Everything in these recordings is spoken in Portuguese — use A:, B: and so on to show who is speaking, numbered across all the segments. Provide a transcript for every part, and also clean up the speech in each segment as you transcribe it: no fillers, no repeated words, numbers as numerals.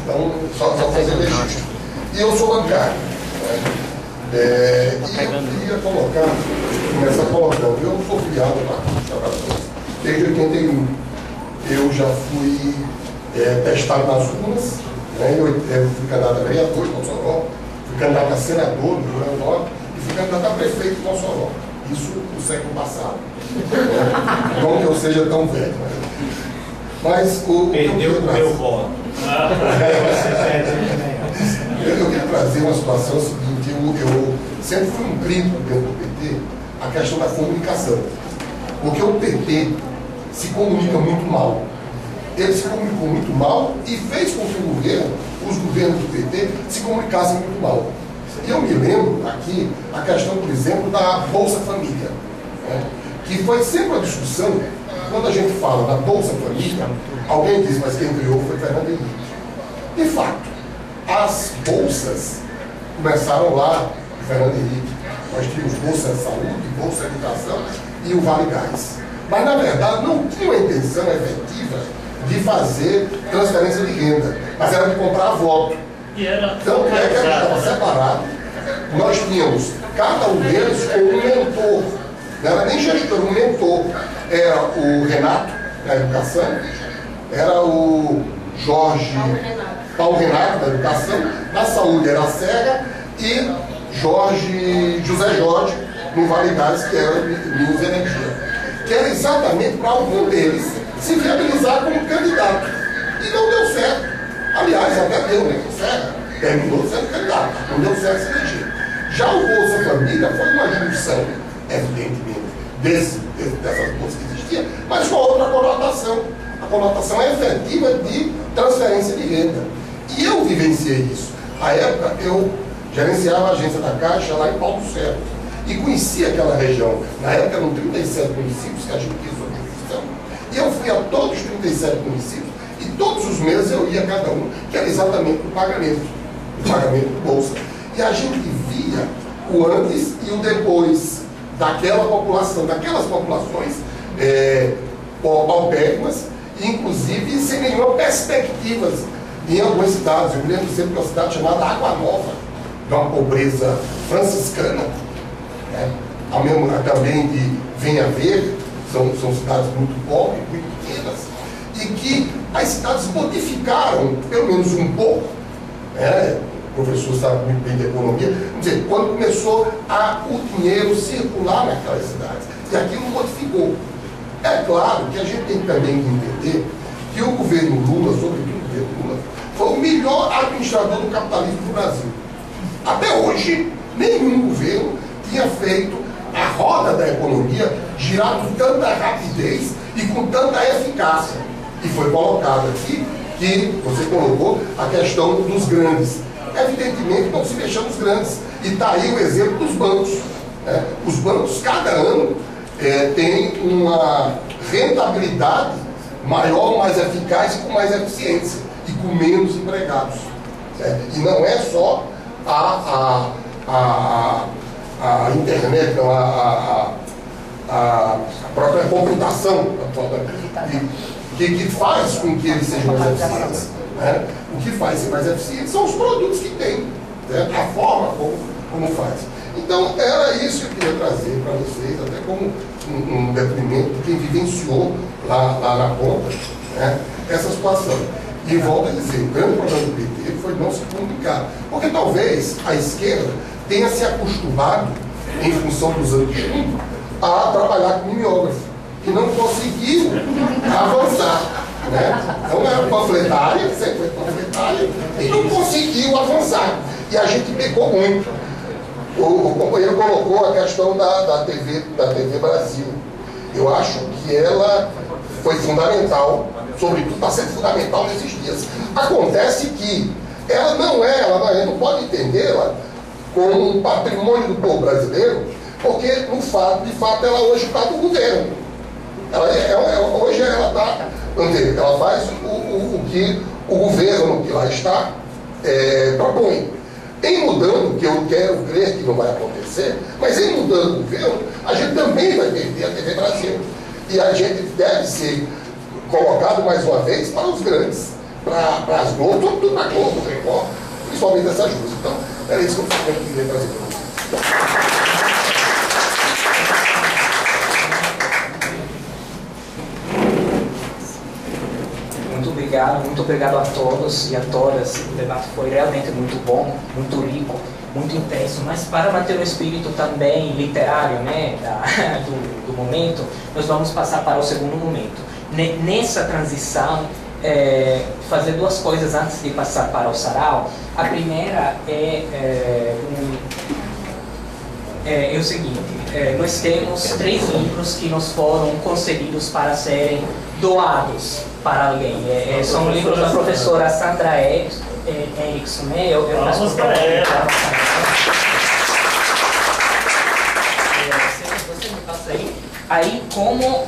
A: Então, só fazer registro. E eu sou bancário. E eu queria começar colocando, eu sou filiado do Partido dos Trabalhadores desde 81. Eu já fui testado nas urnas, né? Eu fui candidato a vereador de Mossoró, fui candidato a senador do Rio Grande do Norte e fui candidato a prefeito de Mossoró. Isso no século passado. Não que eu seja tão velho, mas
B: perdeu o meu voto.
A: Eu queria trazer uma situação seguinte, eu sempre fui um crítico dentro do PT a questão da comunicação. Porque o PT se comunica muito mal. Ele se comunicou muito mal e fez com que os governos do PT se comunicassem muito mal. E eu me lembro aqui a questão, por exemplo, da Bolsa Família, né? Que foi sempre uma discussão. Quando a gente fala da Bolsa Família, alguém diz, mas quem criou foi Fernando Henrique. De fato, as bolsas começaram lá, Fernando Henrique. Nós tínhamos Bolsa de Saúde, Bolsa de Educação e o Vale Gás. Mas, na verdade, não tinha a intenção efetiva de fazer transferência de renda, mas era de comprar voto. Então, que estava separado. Nós tínhamos, cada um deles, com um mentor. Não era nem gestor, um mentor. Era o Renato, da Educação, era o Paulo Renato, da Educação, na Saúde era a Serra, e José Jorge, no Vale Gás, que era Minas e Energia. Que era exatamente para algum deles se viabilizar como candidato. E não deu certo. Aliás, até deu, né? Serra terminou sendo candidato, não deu certo se eleger. Já o Bolsa Família foi uma junção, evidentemente, dessas bolsas que existiam, mas com outra conotação. A conotação é efetiva de transferência de renda. E eu vivenciei isso. À época, eu gerenciava a agência da Caixa lá em Paulo Cego. E conhecia aquela região. Na época, eram 37 municípios que a gente fez a jurisdição. E eu fui a todos os 37 municípios. E todos os meses eu ia a cada um, que era exatamente o pagamento do Bolsa. E a gente via o antes e o depois daquela população, daquelas populações paupérrimas, inclusive sem nenhuma perspectiva em algumas cidades. Eu me lembro sempre de uma cidade chamada Água Nova, de uma pobreza franciscana, né? Também de Venha Ver, são cidades muito pobres, muito pequenas, e que as cidades modificaram, pelo menos um pouco, né? O professor sabe muito bem de economia, vamos dizer, quando começou o dinheiro circular naquelas cidades, e aquilo modificou. É claro que a gente tem também que entender que o governo Lula, sobretudo o governo Lula, foi o melhor administrador do capitalismo do Brasil. Até hoje, nenhum governo tinha feito a roda da economia girar com tanta rapidez e com tanta eficácia. E foi colocado aqui que você colocou a questão dos grandes. Evidentemente não se mexeu nos grandes. E está aí o exemplo dos bancos. Né? Os bancos, cada ano, têm uma rentabilidade maior, mais eficaz e com mais eficiência. E com menos empregados. E não é só a internet, não, a própria computação que faz com que eles sejam mais eficientes. Né? O que faz ser mais eficiente são os produtos que tem, né? A forma como faz. Então, era isso que eu queria trazer para vocês, até como um depoimento de quem vivenciou lá na ponta, né? Essa situação. E volto a dizer, o grande problema do PT foi não se comunicar. Porque talvez a esquerda tenha se acostumado, em função dos anos de chumbo, a trabalhar com mimeógrafo. E não conseguiu avançar. Né? Então era panfletária, sempre foi panfletária, e não conseguiu avançar. E a gente pecou muito. O companheiro colocou a questão da TV Brasil. Eu acho que ela foi fundamental, sobretudo está sendo fundamental nesses dias. Acontece que ela a gente não pode entendê-la como um patrimônio do povo brasileiro, porque, de fato, ela hoje está do governo. Hoje ela faz o que o governo que lá está propõe. Em mudando, que eu quero crer que não vai acontecer, mas em mudando o governo, a gente também vai perder a TV Brasil. E a gente deve ser colocado mais uma vez para os grandes, para as Globo, tudo na Globo, Record, principalmente essas duas. Então, era isso que eu queria trazer para vocês.
C: Muito obrigado a todos e a todas. O debate foi realmente muito bom, muito rico, muito intenso, mas para manter o espírito também literário, né, do momento, nós vamos passar para o segundo momento. Nessa transição, fazer duas coisas antes de passar para o sarau. A primeira é o seguinte: nós temos 3 livros que nos foram concedidos para serem doados para alguém. São livros da professora Sandra Erickson, né? Eu peço para ela. Você me passa aí. Aí, como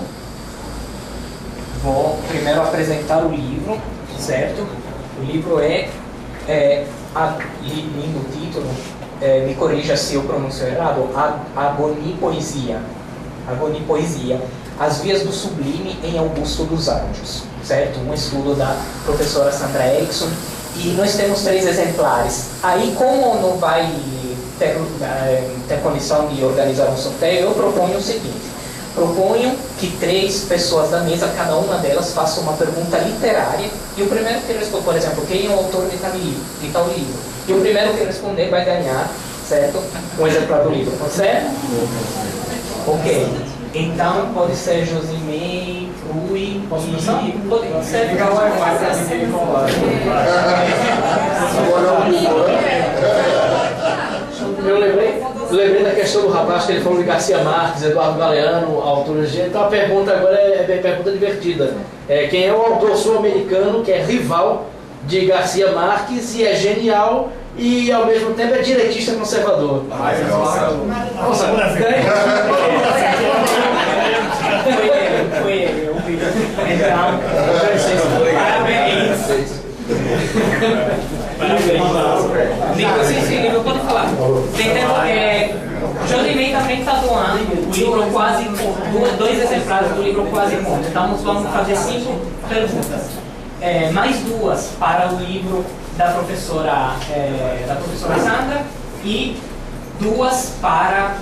C: vou primeiro apresentar o livro, certo? O livro lindo título, me corrija se eu pronuncio errado, Agonipoesia. Agonipoesia. As Vias do Sublime em Augusto dos Anjos, certo? Um estudo da professora Sandra Erickson. E nós temos 3 exemplares. Aí, como não vai ter condição de organizar um sorteio, eu proponho o seguinte: proponho que 3 pessoas da mesa, cada uma delas, faça uma pergunta literária, e o primeiro que responder, por exemplo, quem é o autor de tal livro? E o primeiro que responder vai ganhar, certo? Um exemplar do livro, pode ser? Ok. Então, pode ser Josimei, Rui... Posso começar? Pode ser. Fica lá,
D: Eu lembrei da questão do rapaz que ele falou de Garcia Marques, Eduardo Galeano, autores de... Então a pergunta agora é pergunta divertida. Quem é o autor sul-americano que é rival de Garcia Marques e é genial e ao mesmo tempo é direitista conservador? Nossa,
C: Foi ele, eu vi. Então, parabéns. Sim, eu posso falar. Josimei também está doando o livro quase, 2 exemplares do livro quase conto. Então, vamos fazer 5 perguntas. Mais 2 para o livro da professora Sandra e 2 para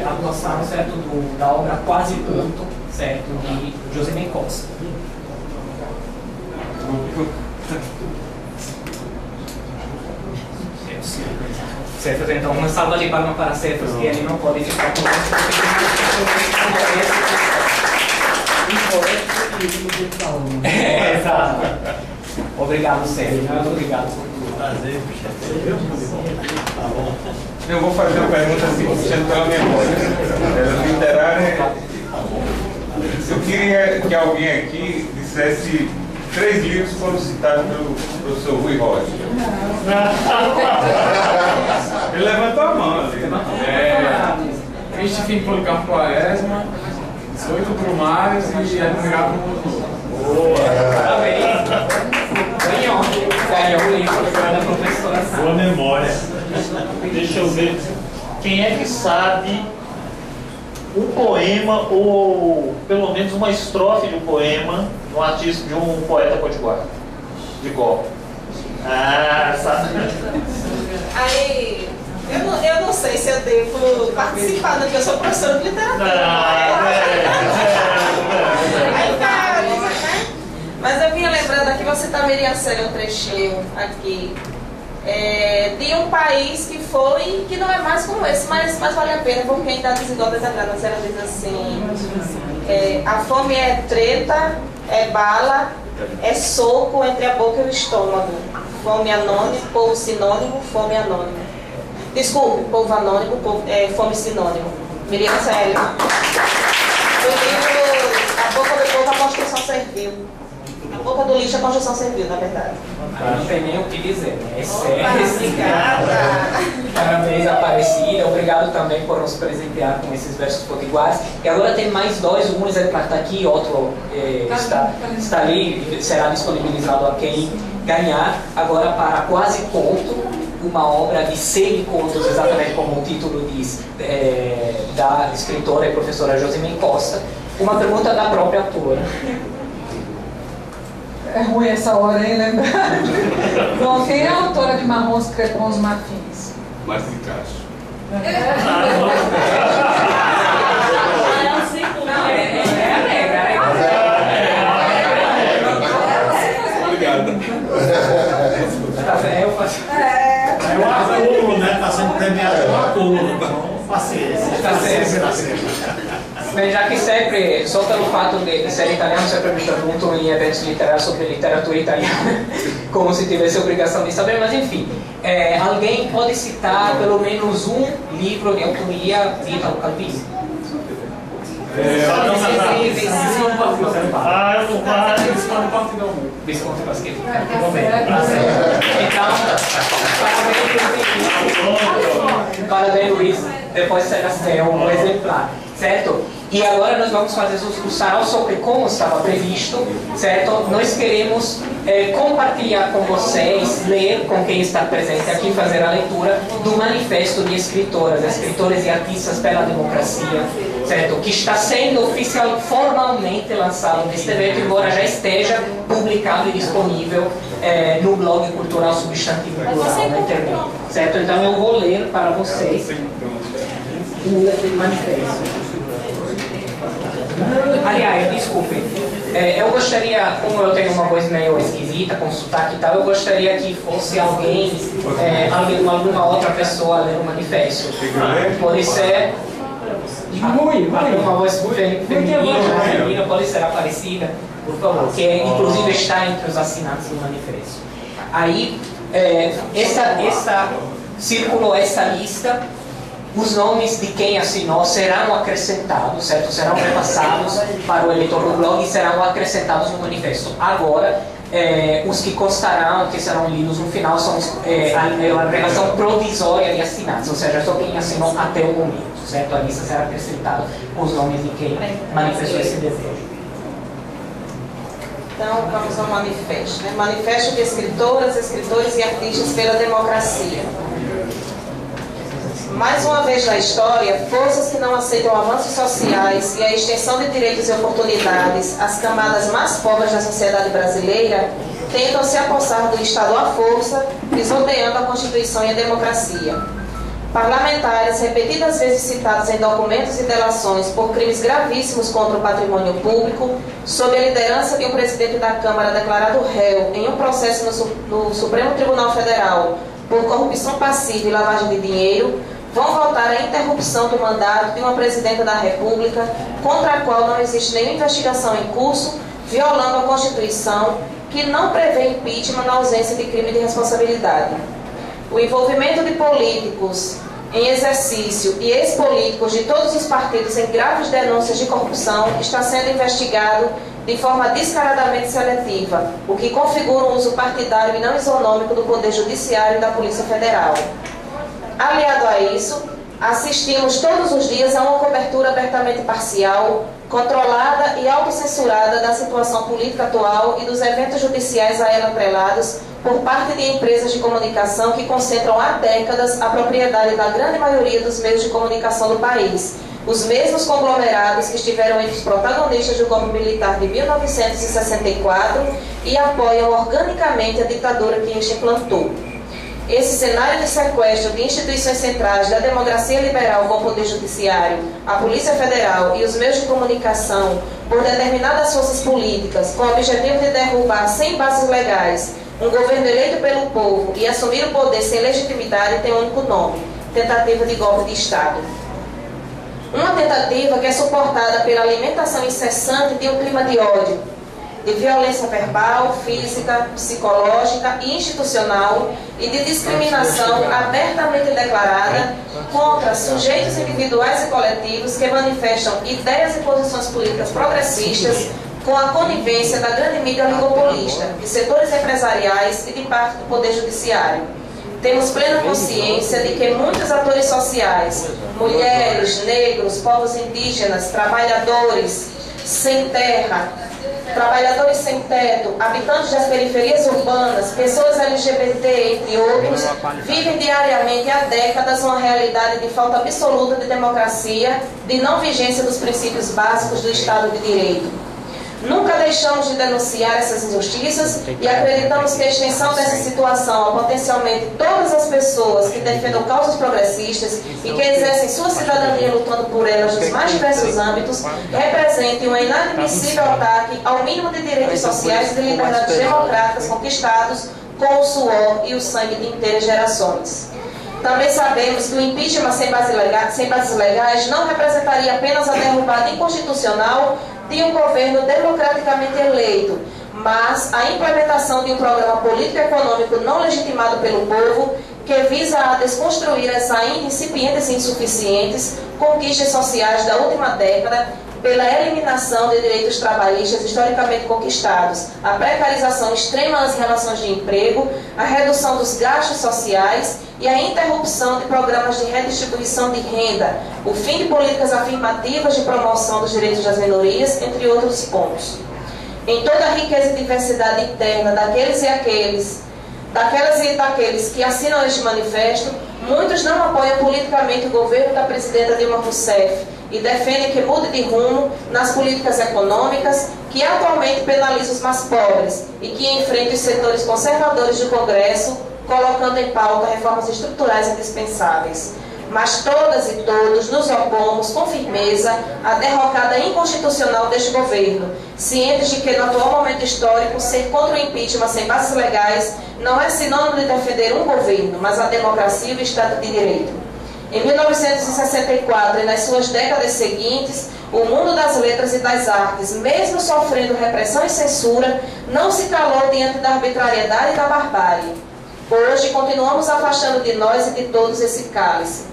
C: a doação, certo, da obra Quase Ponto, certo, de Josimei Costa. Certo, então uma salva de palmas para Cephas, que ele não pode ficar com isso, porque exato. Obrigado, Sérgio. Muito obrigado por tudo.
B: Prazer, eu vou fazer uma pergunta assim, puxando pela memória. Literária. Eu queria que alguém aqui dissesse 3 livros que foram citados pelo professor Rui Rocha. Ele levantou a mão ali.
E: Triste Fim de Policarpo Quaresma, 18 Brumários e Admirável Mundo Novo.
C: Boa! Parabéns! Ganhou o livro da professora Sandra.
B: Boa memória.
F: Deixa eu ver. Quem é que sabe um poema ou pelo menos uma estrofe de um poema de um artista, de um poeta potiguar? De qual? Sabe?
G: Aí, eu não sei se eu devo participar, porque eu sou professora de literatura. Aí tá, né? Mas eu vinha lembrando aqui, vou citar Miriam Célia, um trechinho aqui. De um país que não é mais como esse, mas vale a pena, como quem dá desigualdade da grana. Ela diz assim: a fome é treta, é bala, é soco entre a boca e o estômago. Fome anônimo, povo sinônimo, fome anônimo. Desculpe, povo anônimo, fome sinônimo. Miriam Célia. Do livro A Boca do Povo, a Construção Servil. A boca do lixo, a construção servil, na verdade.
C: Não tem nem o que dizer, né?
G: Obrigada.
C: Parabéns, Aparecida. Obrigado também por nos presentear com esses versos potiguares. E agora tem mais 2, um exemplar está aqui, outro está ali, será disponibilizado a quem ganhar. Agora para Quase Ponto, uma obra de 100 contos, exatamente como o título diz, da escritora e professora Josimene Costa, uma pergunta da própria autora.
H: É ruim essa hora, hein, lembrar? Bom, quem é a autora de Marrons, Crepons, Martins?
I: Martins de Castro.
C: Eu faço.
F: É um ator, né? Está sendo premiado como ator, então paciência.
C: Bem, já que sempre, só pelo fato de ser italiano, sempre me perguntam em eventos literários sobre literatura italiana, como se tivesse obrigação de saber, mas enfim, alguém pode citar pelo menos um livro de autoria de Italo Calvino? Visconde Pasquini. Então, parabéns, Luiz. Depois será um exemplar, certo? E agora nós vamos fazer o sarau sobre como estava previsto, certo? Nós queremos compartilhar com vocês, ler com quem está presente aqui, fazer a leitura do Manifesto de Escritoras e Artistas pela Democracia, certo? Que está sendo formalmente lançado neste evento, embora já esteja publicado e disponível no blog Cultural Substantivo Plural na internet, certo? Então eu vou ler para vocês o manifesto. Aliás, desculpe, eu gostaria, como eu tenho uma voz meio esquisita, com sotaque e tal, eu gostaria que fosse alguma outra pessoa a ler o manifesto. Pode ser uma voz feminina, pode ser Aparecida, por favor, que inclusive está entre os assinantes do manifesto. Aí, circulou essa lista. Os nomes de quem assinou serão acrescentados, certo? Serão repassados para o eleitor do blog e serão acrescentados no manifesto. Agora, os que constarão, que serão lidos no final, são a relação provisória de assinantes, ou seja, só quem assinou até o momento, certo? A lista será acrescentada com os nomes de quem manifestou esse desejo.
G: Então, vamos ao manifesto. Manifesto de Escritoras, Escritores e Artistas pela Democracia. Mais uma vez na história, forças que não aceitam avanços sociais e a extensão de direitos e oportunidades às camadas mais pobres da sociedade brasileira tentam se apossar do Estado à força, pisoteando a Constituição e a democracia. Parlamentares, repetidas vezes citados em documentos e delações por crimes gravíssimos contra o patrimônio público, sob a liderança de um presidente da Câmara declarado réu em um processo no Supremo Tribunal Federal por corrupção passiva e lavagem de dinheiro, vão votar a interrupção do mandato de uma presidenta da República, contra a qual não existe nenhuma investigação em curso, violando a Constituição, que não prevê impeachment na ausência de crime de responsabilidade. O envolvimento de políticos em exercício e ex-políticos de todos os partidos em graves denúncias de corrupção está sendo investigado de forma descaradamente seletiva, o que configura um uso partidário e não isonômico do Poder Judiciário e da Polícia Federal. Aliado a isso, assistimos todos os dias a uma cobertura abertamente parcial, controlada e autocensurada da situação política atual e dos eventos judiciais a ela atrelados por parte de empresas de comunicação que concentram há décadas a propriedade da grande maioria dos meios de comunicação do país, os mesmos conglomerados que estiveram entre os protagonistas do golpe militar de 1964 e apoiam organicamente a ditadura que este implantou. Esse cenário de sequestro de instituições centrais da democracia liberal com o Poder Judiciário, a Polícia Federal e os meios de comunicação por determinadas forças políticas com o objetivo de derrubar sem bases legais um governo eleito pelo povo e assumir o poder sem legitimidade tem um único nome: tentativa de golpe de Estado. Uma tentativa que é suportada pela alimentação incessante de um clima de ódio, de violência verbal, física, psicológica e institucional e de discriminação abertamente declarada contra sujeitos individuais e coletivos que manifestam ideias e posições políticas progressistas com a conivência da grande mídia oligopolista, de setores empresariais e de parte do Poder Judiciário. Temos plena consciência de que muitos atores sociais, mulheres, negros, povos indígenas, trabalhadores, sem terra, trabalhadores sem teto, habitantes das periferias urbanas, pessoas LGBT, entre outros, vivem diariamente há décadas uma realidade de falta absoluta de democracia, de não vigência dos princípios básicos do Estado de Direito. Nunca deixamos de denunciar essas injustiças e acreditamos que a extensão dessa situação a potencialmente todas as pessoas que defendam causas progressistas e que exercem sua cidadania lutando por elas nos mais diversos âmbitos represente um inadmissível ataque ao mínimo de direitos sociais e de liberdades democráticas conquistados com o suor e o sangue de inteiras gerações. Também sabemos que o impeachment sem bases legais não representaria apenas a derrubada inconstitucional de um governo democraticamente eleito, mas a implementação de um programa político-econômico não legitimado pelo povo que visa a desconstruir as ainda incipientes e insuficientes conquistas sociais da última década pela eliminação de direitos trabalhistas historicamente conquistados, a precarização extrema das relações de emprego, a redução dos gastos sociais e a interrupção de programas de redistribuição de renda, o fim de políticas afirmativas de promoção dos direitos das minorias, entre outros pontos. Em toda a riqueza e diversidade interna daqueles e daqueles que assinam este manifesto, muitos não apoiam politicamente o governo da presidenta Dilma Rousseff e defendem que mude de rumo nas políticas econômicas que atualmente penalizam os mais pobres e que enfrente os setores conservadores do Congresso, colocando em pauta reformas estruturais indispensáveis. Mas todas e todos nos opomos com firmeza à derrocada inconstitucional deste governo, cientes de que no atual momento histórico ser contra o impeachment sem bases legais não é sinônimo de defender um governo, mas a democracia e o Estado de Direito. Em 1964 e nas suas décadas seguintes, o mundo das letras e das artes, mesmo sofrendo repressão e censura, não se calou diante da arbitrariedade e da barbárie. Hoje continuamos afastando de nós e de todos esse cálice.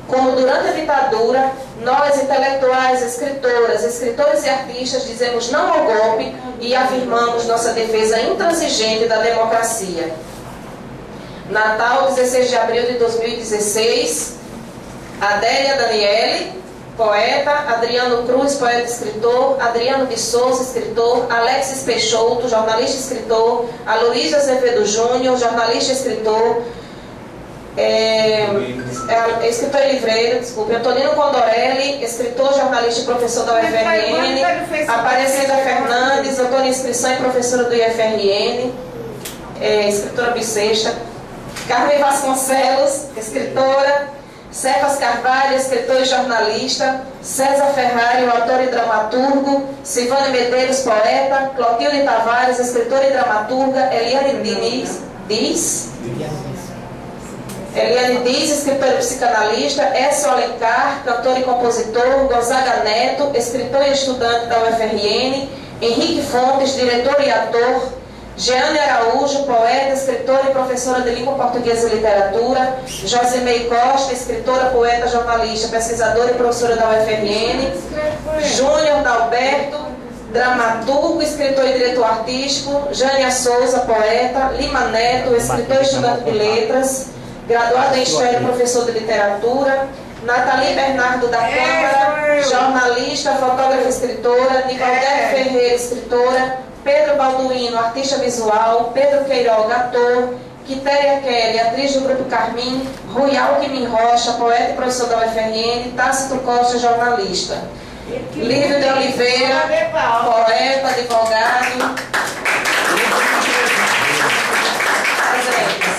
G: Como durante a ditadura, nós, intelectuais, escritoras, escritores e artistas, dizemos não ao golpe e afirmamos nossa defesa intransigente da democracia. Natal, 16 de abril de 2016, Adélia Daniele, poeta, Adriano Cruz, poeta e escritor, Adriano de Souza, escritor, Alexis Peixoto, jornalista e escritor, Aloysio Azevedo Júnior, jornalista e escritor, escritor e livreiro, desculpe, Antonino Condorelli, escritor, jornalista e professor da UFRN, Aparecida Fernandes, autora em inscrição e professora do IFRN, escritora bissexta, Carmen Vasconcelos, escritora, Cefas Carvalho, escritor e jornalista, César Ferrari, autor e dramaturgo, Silvane Medeiros, poeta, Clotilde Tavares, escritora e dramaturga, Eliane Diz, escritora e psicanalista, Écio Alencar, cantor e compositor, Gonzaga Neto, escritor e estudante da UFRN, Henrique Fontes, diretor e ator, Jeane Araújo, poeta, escritora e professora de língua portuguesa e literatura, Josimei Costa, escritora, poeta, jornalista, pesquisadora e professora da UFRN, Júnior Dalberto, dramaturgo, escritor e diretor artístico, Jânia Souza, poeta, Lima Neto, escritor e estudante de letras, graduado em História e professor de literatura, Nathalie Bernardo da Câmara, jornalista, fotógrafa e escritora, Nivalder Ferreira, escritora, Pedro Balduino, artista visual, Pedro Queiroga, ator, Quitéria Kelly, atriz do Grupo Carmim, Rui Alckmin Rocha, poeta e professor da UFRN, Tácito Costa, jornalista. Lívio de Oliveira, poeta, advogado. Presentes.